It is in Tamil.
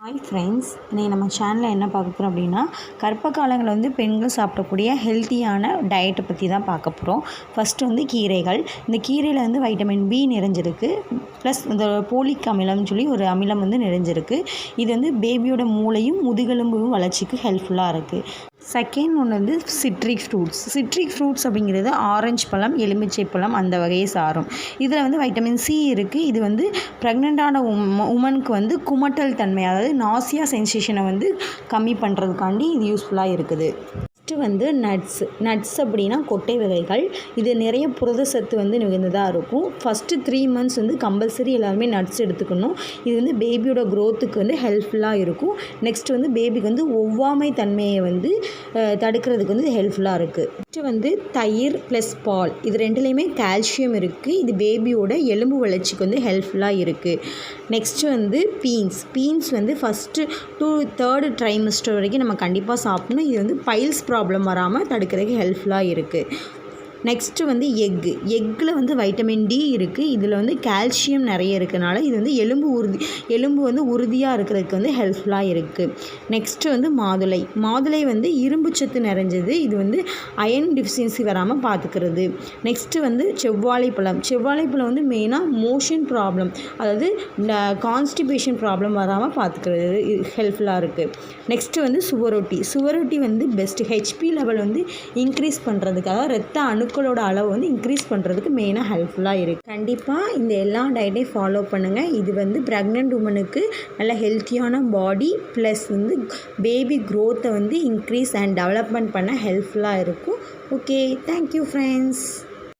ஹாய் ஃப்ரெண்ட்ஸ், இன்றைக்கி நம்ம சேனலில் என்ன பார்க்க போகிறோம் அப்படின்னா, கர்ப்ப காலங்களில் வந்து பெண்கள் சாப்பிடக்கூடிய ஹெல்த்தியான டயட்டை பற்றி தான் பார்க்க போகிறோம். ஃபஸ்ட்டு வந்து கீரைகள். இந்த கீரையில் வந்து வைட்டமின் பி நிறைஞ்சிருக்கு, ப்ளஸ் இந்த போலிக் அமிலம்னு சொல்லி ஒரு அமிலம் வந்து நிறைஞ்சிருக்கு. இது வந்து பேபியோட மூளையும் முதுகெலும்பு வளர்ச்சிக்கு ஹெல்ப்ஃபுல்லாக இருக்குது. செகண்ட் ஒன்று வந்து சிட்ரிக் ஃப்ரூட்ஸ் அப்படிங்கிறது ஆரஞ்சு பழம், எலுமிச்சை பழம் அந்த வகையை சாரும். இதில் வந்து வைட்டமின் சி இருக்குது. இது வந்து ப்ரெக்னென்ட்டான உமனுக்கு வந்து குமட்டல் தன்மை, அதாவது நாசியா சென்சேஷனை வந்து கம்மி பண்ணுறதுக்காண்டி இது யூஸ்ஃபுல்லாக இருக்குது. நெக்ஸ்ட்டு வந்து நட்ஸ் அப்படின்னா கொட்டை வகைகள். இது நிறைய புரதச்சத்து வந்து மிகுந்ததாக இருக்கும். ஃபஸ்ட்டு 3 months வந்து கம்பல்சரி எல்லாருமே நட்ஸ் எடுத்துக்கணும். இது வந்து பேபியோட க்ரோத்துக்கு வந்து ஹெல்ப்ஃபுல்லாக இருக்கும். நெக்ஸ்ட் வந்து பேபிக்கு வந்து ஒவ்வாமை தன்மையை வந்து தடுக்கிறதுக்கு வந்து ஹெல்ப்ஃபுல்லாக இருக்குது. நெக்ஸ்ட்டு வந்து தயிர் ப்ளஸ் பால், இது ரெண்டுலேயுமே கால்சியம் இருக்குது. இது பேபியோட எலும்பு வளர்ச்சிக்கு வந்து ஹெல்ப்ஃபுல்லாக இருக்குது. நெக்ஸ்ட்டு வந்து பீன்ஸ் வந்து ஃபஸ்ட்டு 3rd trimester வரைக்கும் நம்ம கண்டிப்பாக சாப்பிடணும். இது வந்து பைல்ஸ் ப்ராப்ளம் வராமல் தடுக்கிறதுக்கு ஹெல்ப்ஃபுல்லாக இருக்குது. நெக்ஸ்ட்டு வந்து எக்கில் வந்து வைட்டமின் டி இருக்குது. இதில் வந்து கால்சியம் நிறைய இருக்கனால இது வந்து எலும்பு வந்து உறுதியாக இருக்கிறதுக்கு வந்து ஹெல்ப்ஃபுல்லாக இருக்குது. நெக்ஸ்ட்டு வந்து மாதுளை வந்து இரும்பு சத்து நிறைஞ்சது. இது வந்து அயன் டிஃபிஷியன்சி வராமல் பார்த்துக்கிறது. நெக்ஸ்ட்டு வந்து செவ்வாழைப்பழம் வந்து மெயினாக மோஷன் ப்ராப்ளம், அதாவது கான்ஸ்டிபேஷன் ப்ராப்ளம் வராமல் பார்த்துக்கிறது ஹெல்ப்ஃபுல்லாக இருக்குது. நெக்ஸ்ட்டு வந்து சுவரொட்டி வந்து பெஸ்ட்டு. ஹெச்பி லெவல் வந்து இன்க்ரீஸ் பண்ணுறதுக்காக ரத்த அணுக்களோட அளவு வந்து இன்க்ரீஸ் பண்ணுறதுக்கு மெயினாக ஹெல்ப்ஃபுல்லாக இருக்குது. கண்டிப்பாக இந்த எல்லா டயட்டையும் ஃபாலோ பண்ணுங்கள். இது வந்து ப்ரெக்னென்ட் உமனுக்கு நல்ல ஹெல்த்தியான பாடி ப்ளஸ் வந்து பேபி க்ரோத்தை வந்து இன்க்ரீஸ் அண்ட் டெவலப்மெண்ட் பண்ண ஹெல்ப்ஃபுல்லாக இருக்கும். Okay, thank you friends.